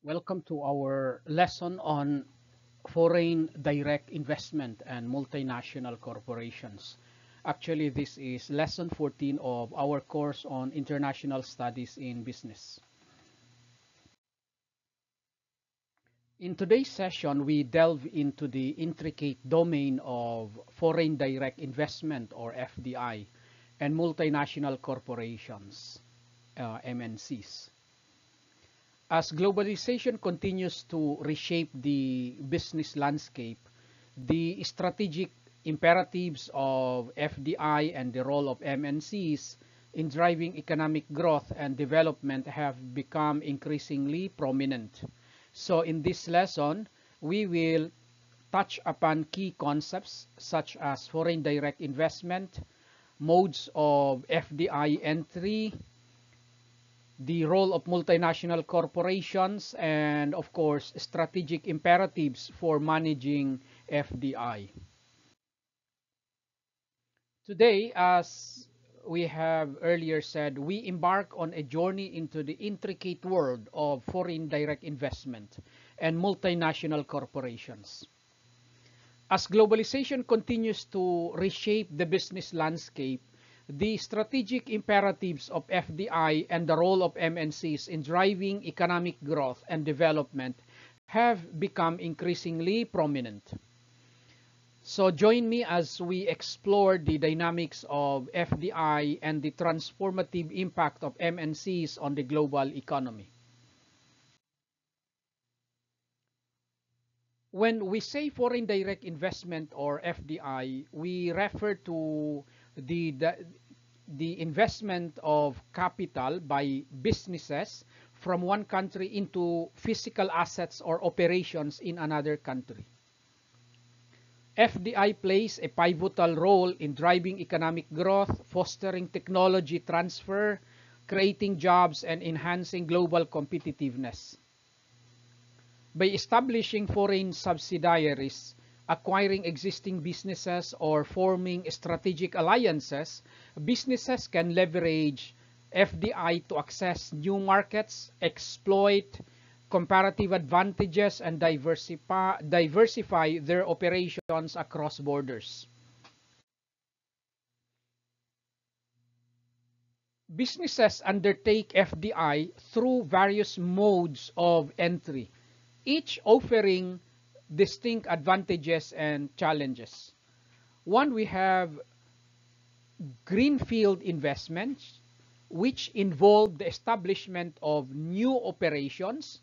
Welcome to our lesson on foreign direct investment and multinational corporations. Actually, this is lesson 14 of our course on international studies in business. In today's session, we delve into the intricate domain of foreign direct investment or FDI and multinational corporations, MNCs. As globalization continues to reshape the business landscape, the strategic imperatives of FDI and the role of MNCs in driving economic growth and development have become increasingly prominent. So in this lesson, we will touch upon key concepts such as foreign direct investment, modes of FDI entry, the role of multinational corporations, and of course, strategic imperatives for managing FDI. Today, as we have earlier said, we embark on a journey into the intricate world of foreign direct investment and multinational corporations. As globalization continues to reshape the business landscape, the strategic imperatives of FDI and the role of MNCs in driving economic growth and development have become increasingly prominent. So join me as we explore the dynamics of FDI and the transformative impact of MNCs on the global economy. When we say foreign direct investment or FDI, we refer to the investment of capital by businesses from one country into physical assets or operations in another country. FDI plays a pivotal role in driving economic growth, fostering technology transfer, creating jobs, and enhancing global competitiveness. By establishing foreign subsidiaries, acquiring existing businesses, or forming strategic alliances, businesses can leverage FDI to access new markets, exploit comparative advantages, and diversify their operations across borders. Businesses undertake FDI through various modes of entry, each offering distinct advantages and challenges. One, we have greenfield investments, which involve the establishment of new operations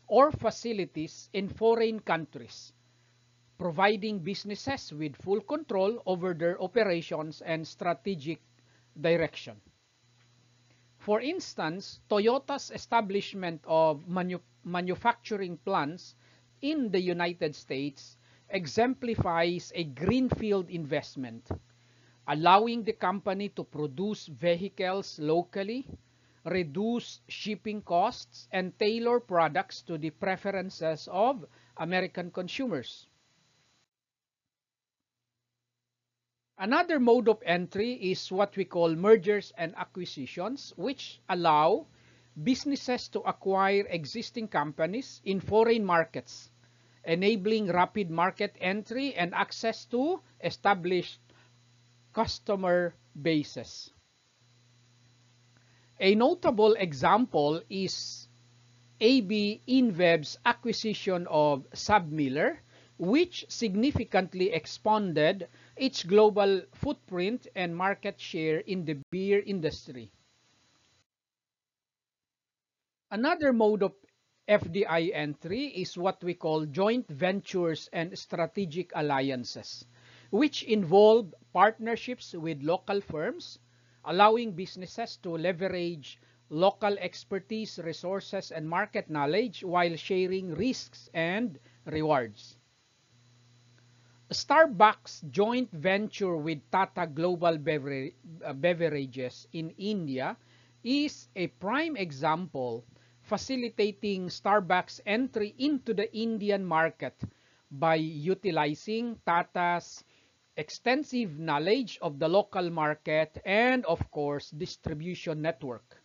or facilities in foreign countries, providing businesses with full control over their operations and strategic direction. For instance, Toyota's establishment of manufacturing plants in the United States exemplifies a greenfield investment, allowing the company to produce vehicles locally, reduce shipping costs, and tailor products to the preferences of American consumers. Another mode of entry is what we call mergers and acquisitions, which allow businesses to acquire existing companies in foreign markets, enabling rapid market entry and access to established customer bases. A notable example is AB InBev's acquisition of SABMiller, which significantly expanded its global footprint and market share in the beer industry. Another mode of FDI entry is what we call joint ventures and strategic alliances, which involve partnerships with local firms, allowing businesses to leverage local expertise, resources, and market knowledge while sharing risks and rewards. Starbucks' joint venture with Tata Global Beverages in India is a prime example, facilitating Starbucks' entry into the Indian market by utilizing Tata's extensive knowledge of the local market and, of course, distribution network.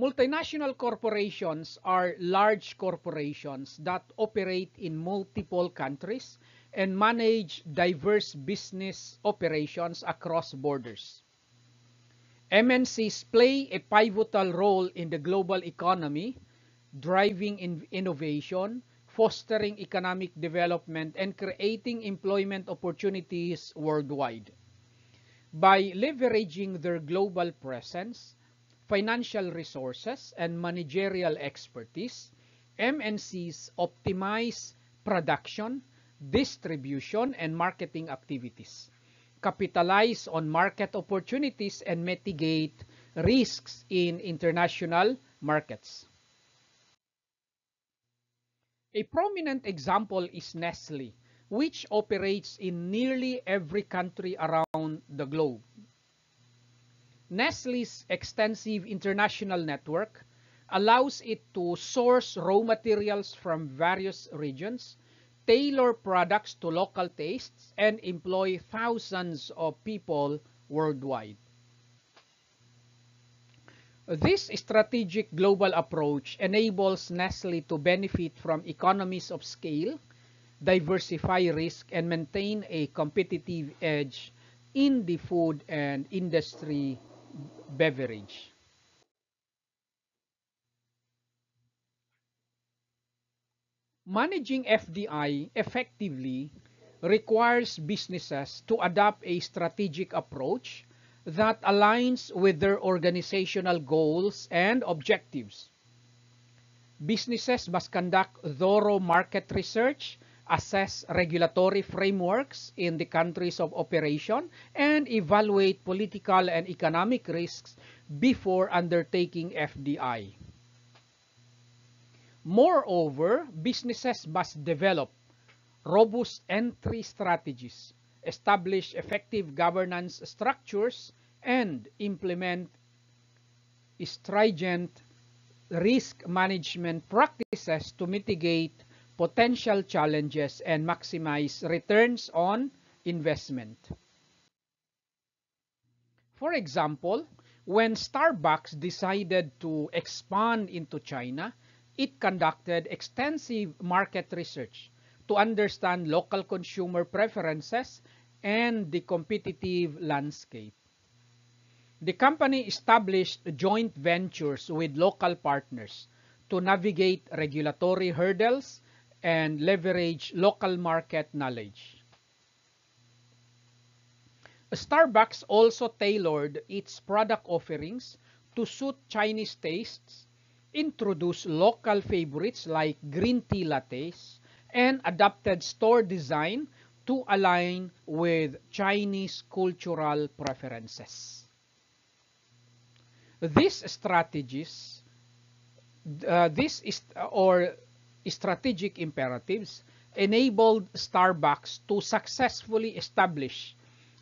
Multinational corporations are large corporations that operate in multiple countries and manage diverse business operations across borders. MNCs play a pivotal role in the global economy, driving innovation, fostering economic development, and creating employment opportunities worldwide. By leveraging their global presence, financial resources, and managerial expertise, MNCs optimize production, distribution, and marketing activities, capitalize on market opportunities, and mitigate risks in international markets. A prominent example is Nestle, which operates in nearly every country around the globe. Nestle's extensive international network allows it to source raw materials from various regions, tailor products to local tastes, and employ thousands of people worldwide. This strategic global approach enables Nestle to benefit from economies of scale, diversify risk, and maintain a competitive edge in the food and industry beverage. Managing FDI effectively requires businesses to adopt a strategic approach that aligns with their organizational goals and objectives. Businesses must conduct thorough market research, assess regulatory frameworks in the countries of operation, and evaluate political and economic risks before undertaking FDI. Moreover, businesses must develop robust entry strategies, establish effective governance structures, and implement stringent risk management practices to mitigate potential challenges and maximize returns on investment. For example, when Starbucks decided to expand into China, it conducted extensive market research to understand local consumer preferences and the competitive landscape. The company established joint ventures with local partners to navigate regulatory hurdles and leverage local market knowledge. Starbucks also tailored its product offerings to suit Chinese tastes, introduced local favorites like green tea lattes, and adapted store design to align with Chinese cultural preferences. These strategies, strategic imperatives enabled Starbucks to successfully establish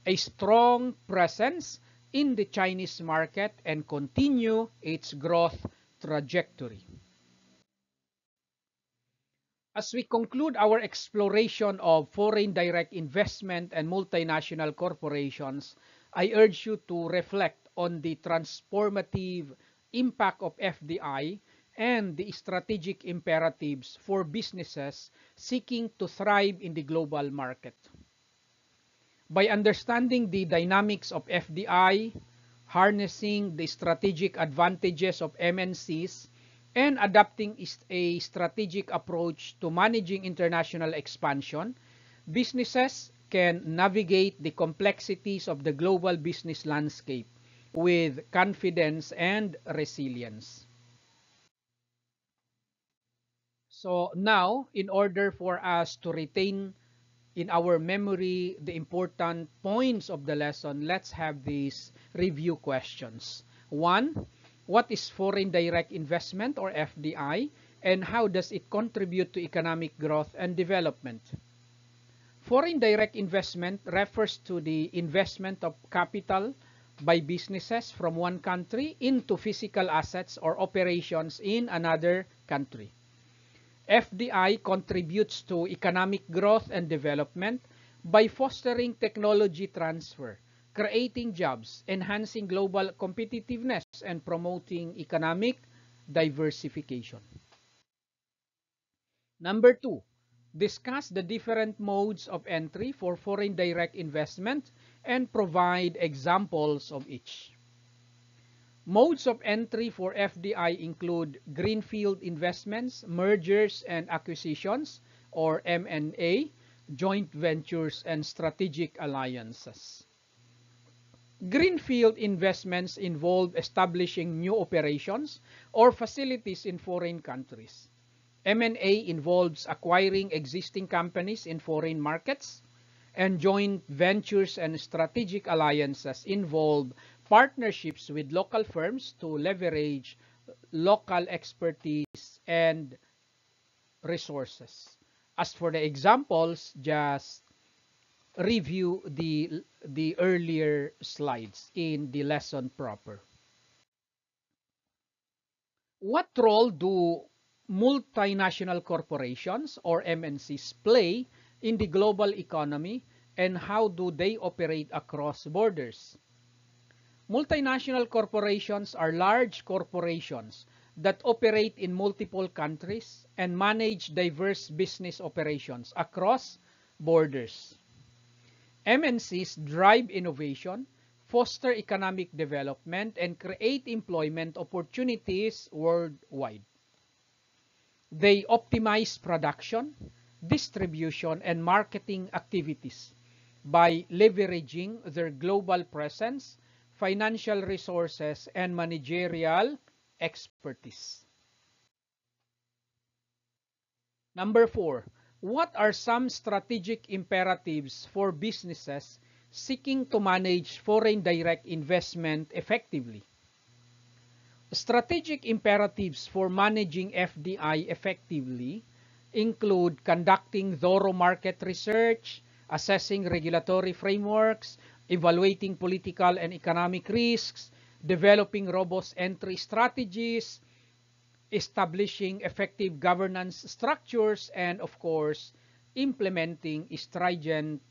a strong presence in the Chinese market and continue its growth trajectory. As we conclude our exploration of foreign direct investment and multinational corporations, I urge you to reflect on the transformative impact of FDI and the strategic imperatives for businesses seeking to thrive in the global market. By understanding the dynamics of FDI, harnessing the strategic advantages of MNCs, and adopting a strategic approach to managing international expansion, businesses can navigate the complexities of the global business landscape with confidence and resilience. So now, in order for us to retain in our memory the important points of the lesson, let's have these review questions. 1. What is foreign direct investment or FDI, and how does it contribute to economic growth and development? Foreign direct investment refers to the investment of capital by businesses from one country into physical assets or operations in another country. FDI contributes to economic growth and development by fostering technology transfer, creating jobs, enhancing global competitiveness, and promoting economic diversification. Number 2, discuss the different modes of entry for foreign direct investment and provide examples of each. Modes of entry for FDI include greenfield investments, mergers and acquisitions, or M&A, joint ventures, and strategic alliances. Greenfield investments involve establishing new operations or facilities in foreign countries. M&A involves acquiring existing companies in foreign markets, and joint ventures and strategic alliances involve partnerships with local firms to leverage local expertise and resources. As for the examples, just review the earlier slides in the lesson proper. What role do multinational corporations or MNCs play in the global economy, and how do they operate across borders? Multinational corporations are large corporations that operate in multiple countries and manage diverse business operations across borders. MNCs drive innovation, foster economic development, and create employment opportunities worldwide. They optimize production, distribution, and marketing activities by leveraging their global presence, financial resources, and managerial expertise. Number 4, what are some strategic imperatives for businesses seeking to manage foreign direct investment effectively? Strategic imperatives for managing FDI effectively include conducting thorough market research, assessing regulatory frameworks, evaluating political and economic risks, developing robust entry strategies, establishing effective governance structures, and of course, implementing stringent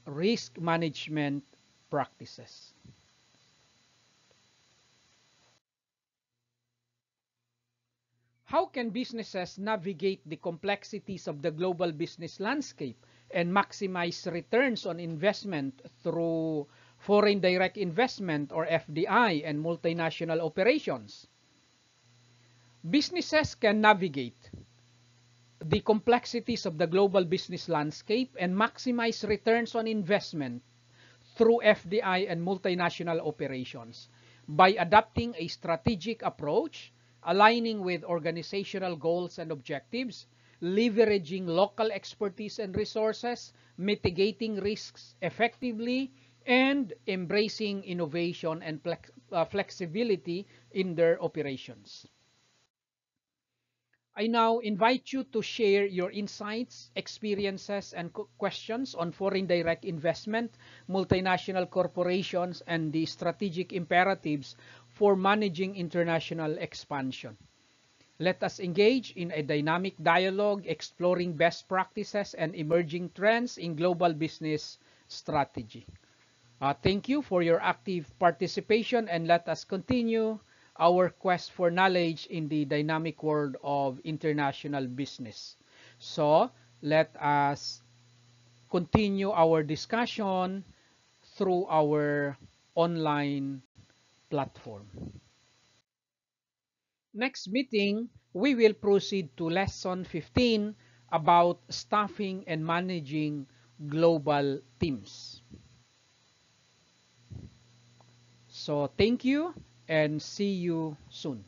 risk management practices. How can businesses navigate the complexities of the global business landscape and maximize returns on investment through foreign direct investment or FDI and multinational operations? Businesses can navigate the complexities of the global business landscape and maximize returns on investment through FDI and multinational operations by adopting a strategic approach, aligning with organizational goals and objectives, leveraging local expertise and resources, mitigating risks effectively, and embracing innovation and flexibility in their operations. I now invite you to share your insights, experiences, and questions on foreign direct investment, multinational corporations, and the strategic imperatives for managing international expansion. Let us engage in a dynamic dialogue exploring best practices and emerging trends in global business strategy. Thank you for your active participation, and let us continue our quest for knowledge in the dynamic world of international business. So, let us continue our discussion through our online platform. Next meeting, we will proceed to lesson 15 about staffing and managing global teams. So, thank you and see you soon.